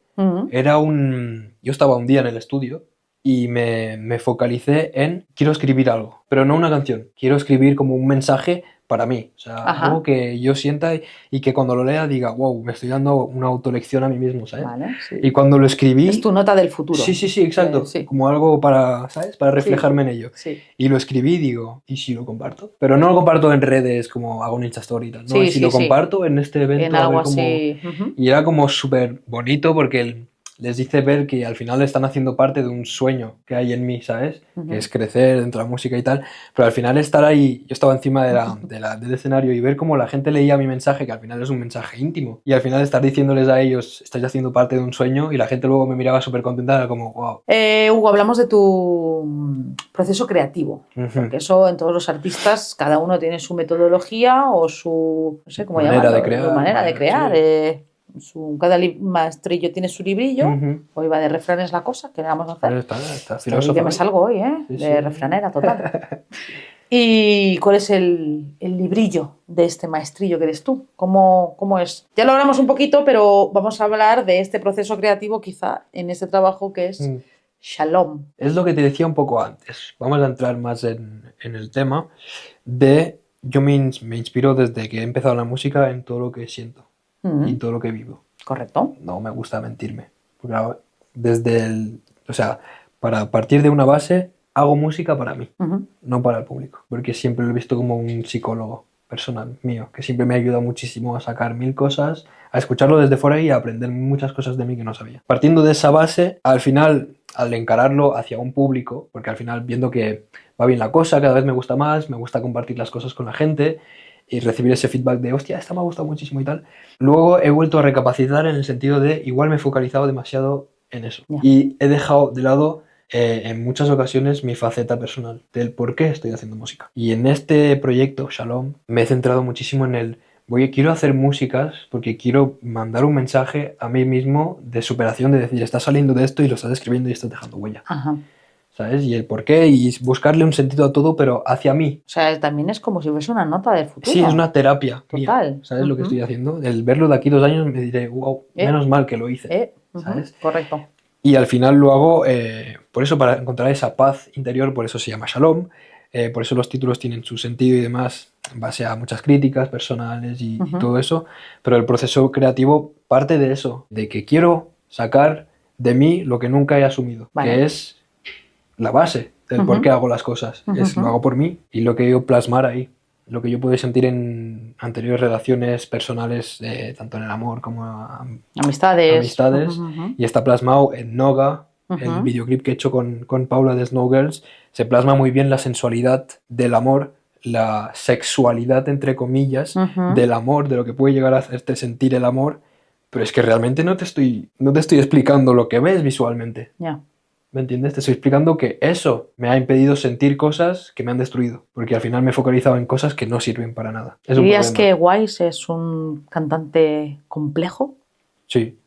era yo estaba un día en el estudio y me focalicé en quiero escribir algo, pero no una canción, quiero escribir como un mensaje para mí, o sea, Ajá. algo que yo sienta y que cuando lo lea diga, wow, me estoy dando una autolección a mí mismo, ¿sabes? Vale, sí. Y cuando lo escribí... Es tu nota del futuro. Sí, exacto, Sí. como algo para, ¿sabes? Para reflejarme Sí. en ello. Sí. Y lo escribí y digo, ¿y si lo comparto? Pero no lo comparto en redes como hago un Insta Story y tal, no, Sí, y si sí, lo sí. comparto en este evento En a algo ver cómo... así. Ujú. Y era como súper bonito porque les dice ver que al final están haciendo parte de un sueño que hay en mí, ¿sabes? Ujú. Que es crecer dentro de la música y tal, pero al final estar ahí, yo estaba encima del escenario y ver cómo la gente leía mi mensaje, que al final es un mensaje íntimo, y al final estar diciéndoles a ellos, estáis haciendo parte de un sueño, y la gente luego me miraba súper contenta, era como, wow. Hugo, hablamos de tu proceso creativo, porque eso en todos los artistas, cada uno tiene su metodología o su, no sé cómo Manera llamarlo, de crear, su manera de crear. sí. Cada maestrillo tiene su librillo. Ujú. Hoy va de refranes la cosa, ¿qué le vamos a hacer? Está Estoy filósofo que me hoy. salgo hoy, ¿eh? Sí, De sí. refranera total. ¿Y cuál es el librillo de este maestrillo que eres tú? ¿Cómo es? Ya lo hablamos un poquito, pero vamos a hablar de este proceso creativo quizá en este trabajo que es Shalom. Es lo que te decía un poco antes. Vamos a entrar más en el tema de... Yo me inspiro desde que he empezado la música en todo lo que siento y todo lo que vivo. Correcto. No me gusta mentirme. Porque desde el... O sea, para partir de una base, hago música para mí, no para el público. Porque siempre lo he visto como un psicólogo personal mío, que siempre me ayuda muchísimo a sacar mil cosas, a escucharlo desde fuera y a aprender muchas cosas de mí que no sabía. Partiendo de esa base, al final, al encararlo hacia un público, porque al final viendo que va bien la cosa, cada vez me gusta más, me gusta compartir las cosas con la gente y recibir ese feedback de, hostia, esta me ha gustado muchísimo y tal. Luego he vuelto a recapacitar en el sentido de, igual me he focalizado demasiado en eso. Ya. Y he dejado de lado en muchas ocasiones mi faceta personal del por qué estoy haciendo música. Y en este proyecto, Shalom, me he centrado muchísimo en el quiero hacer músicas porque quiero mandar un mensaje a mí mismo de superación, de decir, estás saliendo de esto y lo estás escribiendo y estás dejando huella. Ajá. ¿Sabes? Y el por qué y buscarle un sentido a todo, pero hacia mí. O sea, también es como si fuese una nota del futuro. Sí, es una terapia total. Mía. ¿Sabes lo que estoy haciendo? El verlo de aquí 2 años me diré, wow, menos mal que lo hice. ¿Sabes? Correcto. Y al final lo hago, por eso, para encontrar esa paz interior, por eso se llama Shalom, por eso los títulos tienen su sentido y demás, en base a muchas críticas personales y todo eso, pero el proceso creativo parte de eso, de que quiero sacar de mí lo que nunca he asumido, que es la base del por qué hago las cosas, es lo hago por mí y lo que yo plasmar ahí. Lo que yo pude sentir en anteriores relaciones personales, tanto en el amor como amistades. Y está plasmado en Noga, el videoclip que he hecho con Paula de Snowgirls, se plasma muy bien la sensualidad del amor, la sexualidad, entre comillas, del amor, de lo que puede llegar a hacerte sentir el amor, pero es que realmente no te estoy explicando lo que ves visualmente. Ya. ¿Me entiendes? Te estoy explicando que eso me ha impedido sentir cosas que me han destruido, porque al final me he focalizado en cosas que no sirven para nada. ¿Dirías que Wise es un cantante complejo? Sí.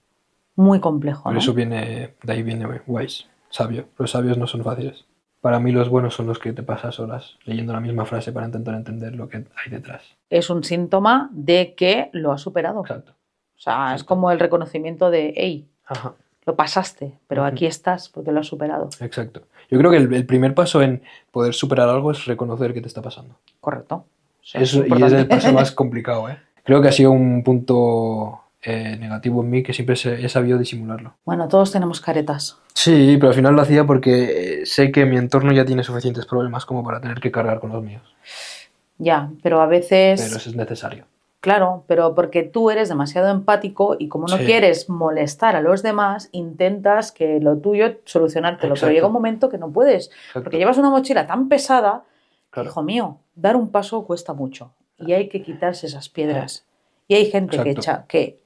Muy complejo, Por ¿no? eso de ahí viene Wise, sabio. Los sabios no son fáciles. Para mí los buenos son los que te pasas horas leyendo la misma frase para intentar entender lo que hay detrás. Es un síntoma de que lo has superado. Exacto. O sea, es como el reconocimiento de, hey, Ajá. lo pasaste, pero aquí estás porque lo has superado. Exacto. Yo creo que el primer paso en poder superar algo es reconocer que te está pasando. Correcto. O sea, y es el paso más complicado, ¿eh? Creo que ha sido un punto negativo en mí que siempre he sabido disimularlo. Bueno, todos tenemos caretas. Sí, pero al final lo hacía porque sé que mi entorno ya tiene suficientes problemas como para tener que cargar con los míos. Ya, pero a veces... Pero eso es necesario. Claro, pero porque tú eres demasiado empático y como no quieres molestar a los demás, intentas que lo tuyo solucionártelo. Pero llega un momento que no puedes, porque llevas una mochila tan pesada que, hijo mío, dar un paso cuesta mucho y hay que quitarse esas piedras. Y hay gente que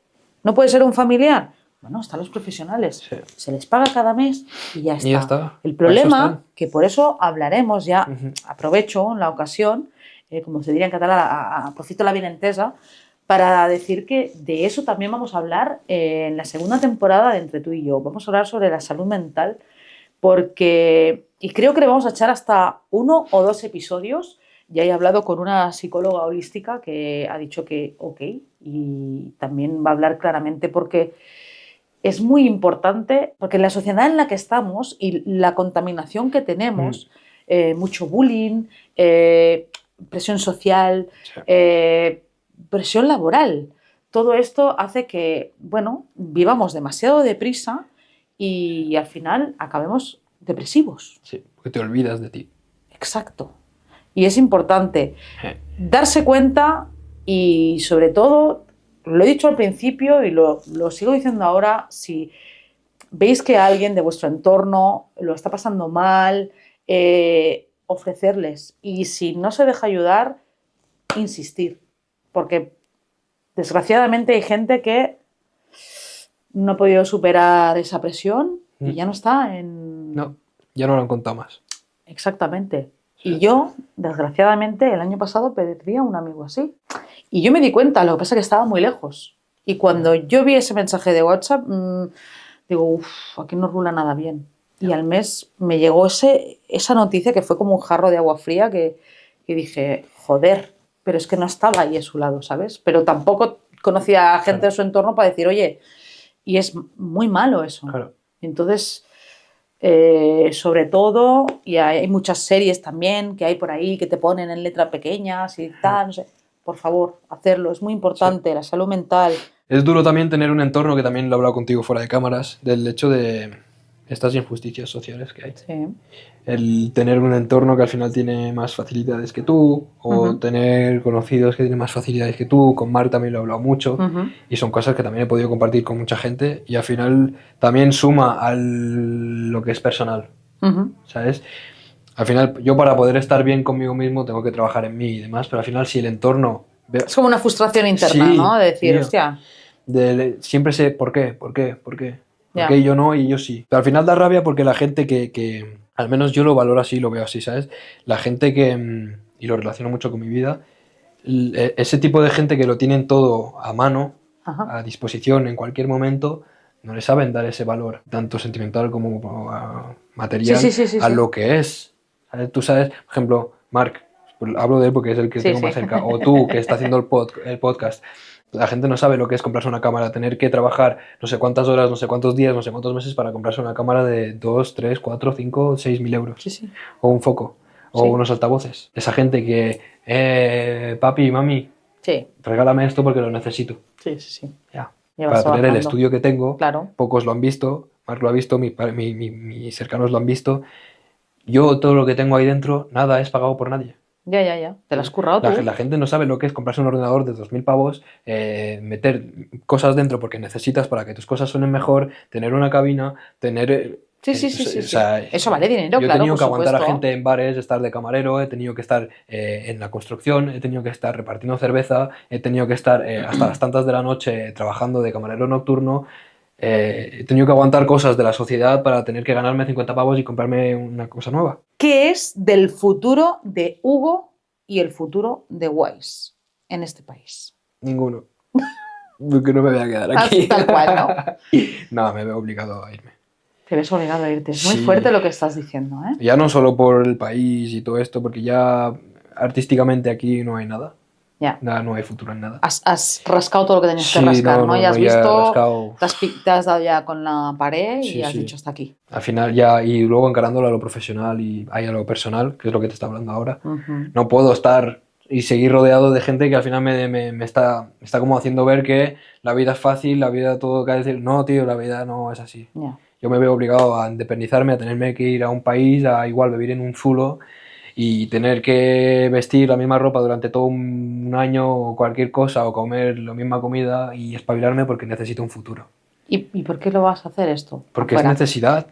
no puede ser un familiar. Bueno, están los profesionales. Se les paga cada mes y ya está. Y ya está. El problema, que por eso hablaremos ya, aprovecho la ocasión, como se diría en catalán, aprofito la benentesa, para decir que de eso también vamos a hablar en la segunda temporada de Entre tú y yo. Vamos a hablar sobre la salud mental y creo que le vamos a echar hasta 1 o 2 episodios. Ya he hablado con una psicóloga holística que ha dicho que ok, y también va a hablar claramente porque es muy importante porque en la sociedad en la que estamos y la contaminación que tenemos, mucho bullying, presión social, Sí. presión laboral, todo esto hace que, bueno, vivamos demasiado deprisa y al final acabemos depresivos. Sí, porque te olvidas de ti. Exacto. Y es importante darse cuenta y sobre todo, lo he dicho al principio y lo sigo diciendo ahora, si veis que alguien de vuestro entorno lo está pasando mal, ofrecerles. Y si no se deja ayudar, insistir. Porque desgraciadamente hay gente que no ha podido superar esa presión y ya no está en... No, ya no lo han contado más. Exactamente. Y yo, desgraciadamente, el año pasado perdí a un amigo así. Y yo me di cuenta, lo que pasa es que estaba muy lejos. Y cuando yo vi ese mensaje de WhatsApp, digo, uff, aquí no rula nada bien. Y al mes me llegó esa noticia que fue como un jarro de agua fría que dije, joder, pero es que no estaba ahí a su lado, ¿sabes? Pero tampoco conocía a gente de su entorno para decir, oye, y es muy malo eso. Claro. Entonces, sobre todo, y hay muchas series también que hay por ahí que te ponen en letras pequeñas y tal, no sé. Por favor, hacerlo, es muy importante, la salud mental. Es duro también tener un entorno, que también lo he hablado contigo fuera de cámaras, del hecho de estas injusticias sociales que hay. Sí. El tener un entorno que al final tiene más facilidades que tú, o tener conocidos que tienen más facilidades que tú. Con Marc también lo he hablado mucho, y son cosas que también he podido compartir con mucha gente, y al final también suma a lo que es personal, ¿sabes? Al final, yo para poder estar bien conmigo mismo tengo que trabajar en mí y demás, pero al final si el entorno... Es como una frustración interna, Sí, ¿no? De decir, tío. hostia. Siempre sé por qué. ¿Por qué yo no y yo sí? Pero al final da rabia porque la gente que al menos yo lo valoro así, lo veo así, ¿sabes? La gente que, y lo relaciono mucho con mi vida, ese tipo de gente que lo tienen todo a mano, a disposición en cualquier momento, no le saben dar ese valor, tanto sentimental como material, Sí. a lo que es. ¿Sabes? Tú sabes, por ejemplo, Marc, pues hablo de él porque es el que tengo más cerca, o tú que está haciendo el podcast. La gente no sabe lo que es comprarse una cámara, tener que trabajar no sé cuántas horas, no sé cuántos días, no sé cuántos meses para comprarse una cámara de 2, 3, 4, 5, 6 mil euros. Sí. O un foco, o unos altavoces. Esa gente que, papi, mami, regálame esto porque lo necesito. Sí. Ya. Ya Para vas tener el trabajando. estudio que tengo, Claro. pocos lo han visto, Marc lo ha visto, mis cercanos lo han visto. Yo todo lo que tengo ahí dentro, nada es pagado por nadie. Ya. Te lo has currado tú. La gente no sabe lo que es comprarse un ordenador de 2.000 pavos, meter cosas dentro porque necesitas para que tus cosas suenen mejor, tener una cabina, tener... Sí. O sea, Eso vale dinero, yo he claro, tenido por que aguantar a supuesto. gente en bares, estar de camarero, he tenido que estar en la construcción, he tenido que estar repartiendo cerveza, he tenido que estar hasta las tantas de la noche trabajando de camarero nocturno. He tenido que aguantar cosas de la sociedad para tener que ganarme 50 pavos y comprarme una cosa nueva. ¿Qué es del futuro de Hugo y el futuro de Wise en este país? Ninguno. Porque no me voy a quedar aquí. Tal cual, ¿no? No, me veo obligado a irme. Te ves obligado a irte. Es muy Sí. fuerte lo que estás diciendo, ¿eh? Ya no solo por el país y todo esto, porque ya artísticamente aquí no hay nada. Ya. Nada, no hay futuro en nada. Has rascado todo lo que tenías que Sí, rascar, ¿no? Ya has ya he visto, rascado. te has dado ya con la pared y Sí, has sí. dicho hasta aquí. Al final ya, y luego encarándolo a lo profesional y ahí a lo personal, que es lo que te está hablando ahora, no puedo estar y seguir rodeado de gente que al final me está como haciendo ver que la vida es fácil, la vida todo que decir, no, tío, la vida no es así. Ya. Yo me veo obligado a independizarme, a tenerme que ir a un país, a igual vivir en un zulo y tener que vestir la misma ropa durante todo un año o cualquier cosa, o comer la misma comida y espabilarme porque necesito un futuro. ¿Y por qué lo vas a hacer esto? Porque afuera? es necesidad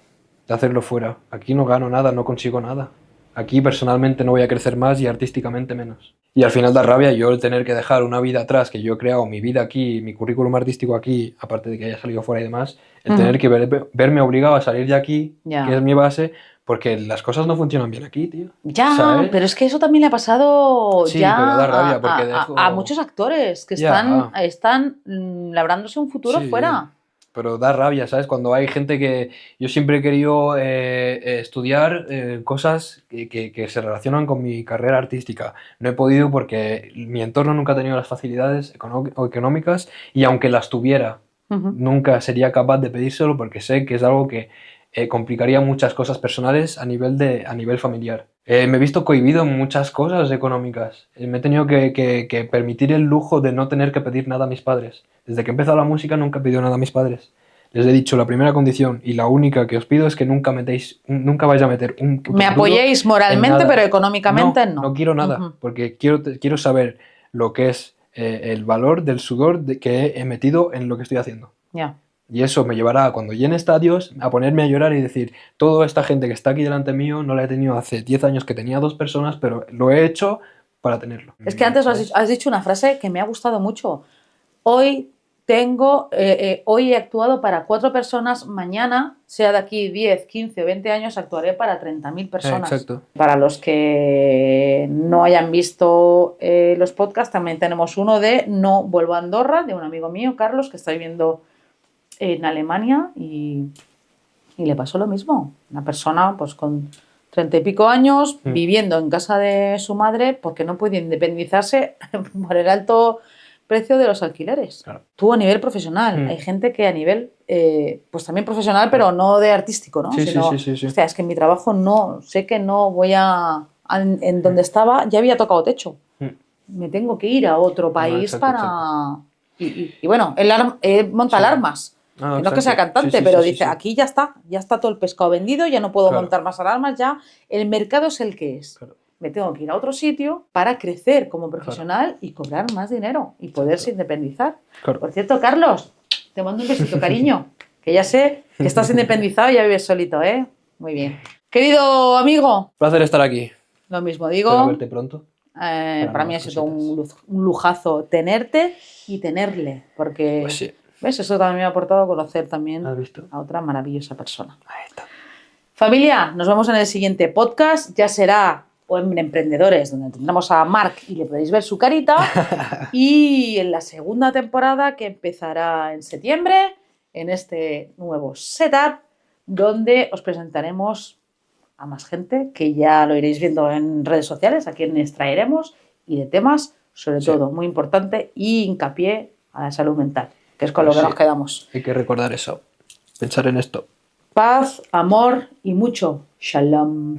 de hacerlo fuera. Aquí no gano nada, no consigo nada. Aquí personalmente no voy a crecer más y artísticamente menos. Y al final da rabia yo el tener que dejar una vida atrás, que yo he creado mi vida aquí, mi currículum artístico aquí, aparte de que haya salido fuera y demás, el tener que verme obligado a salir de aquí, que es mi base, porque las cosas no funcionan bien aquí, tío. Ya, ¿sabes? pero es que eso también le ha pasado Sí, ya pero da rabia porque dejo... a muchos actores que están labrándose un futuro Sí, fuera. pero da rabia, ¿sabes? Cuando hay gente que... Yo siempre he querido estudiar cosas que se relacionan con mi carrera artística. No he podido porque mi entorno nunca ha tenido las facilidades económicas, y aunque las tuviera, Nunca sería capaz de pedírselo porque sé que es algo que complicaría muchas cosas personales a nivel familiar. Me he visto cohibido en muchas cosas económicas. Me he tenido que permitir el lujo de no tener que pedir nada a mis padres. Desde que he empezado la música nunca he pedido nada a mis padres. Les he dicho, la primera condición y la única que os pido es que nunca vais a meter un puto Me duro apoyéis en moralmente, nada. pero económicamente no. No quiero nada, porque quiero saber lo que es el valor del sudor que he metido en lo que estoy haciendo. Ya. Y eso me llevará, cuando llene estadios, a ponerme a llorar y decir, toda esta gente que está aquí delante mío no la he tenido hace 10 años que tenía 2 personas, pero lo he hecho para tenerlo. Es que antes has dicho una frase que me ha gustado mucho. Hoy he actuado para 4 personas, mañana, sea de aquí 10, 15 o 20 años, actuaré para 30.000 personas. Exacto. Para los que no hayan visto los podcasts, también tenemos uno de No vuelvo a Andorra, de un amigo mío, Carlos, que está viviendo en Alemania y le pasó lo mismo. Una persona pues con 30 y pico años viviendo en casa de su madre porque no puede independizarse por el alto precio de los alquileres. Claro. Tú a nivel profesional, hay gente que a nivel, pues también profesional, pero no de artístico, ¿no? Sí. Hostia, es que en mi trabajo no, sé que no voy en donde estaba ya había tocado techo. Me tengo que ir a otro país exacto. Y bueno, él monta alarmas. No es que sea cantante, pero dice, aquí ya está todo el pescado vendido, ya no puedo montar más alarmas, ya el mercado es el que es. Claro. Me tengo que ir a otro sitio para crecer como profesional y cobrar más dinero y poderse independizar. Claro. Por cierto, Carlos, te mando un besito, cariño, que ya sé que estás independizado y ya vives solito, ¿eh? Muy bien. Querido amigo. Placer estar aquí. Lo mismo digo. Espero verte pronto. Para mí ha sido un lujazo tenerte y tenerle, porque... Pues sí. ¿Ves? Eso también me ha aportado a conocer también a otra maravillosa persona. Ahí está. Familia, nos vemos en el siguiente podcast. Ya será o en Emprendedores, donde tendremos a Marc y le podéis ver su carita. Y en la segunda temporada, que empezará en septiembre, en este nuevo setup, donde os presentaremos a más gente, que ya lo iréis viendo en redes sociales, a quienes traeremos, y de temas, sobre todo, muy importante, y hincapié a la salud mental, que es con lo que nos quedamos. Hay que recordar eso, pensar en esto. Paz, amor y mucho shalom.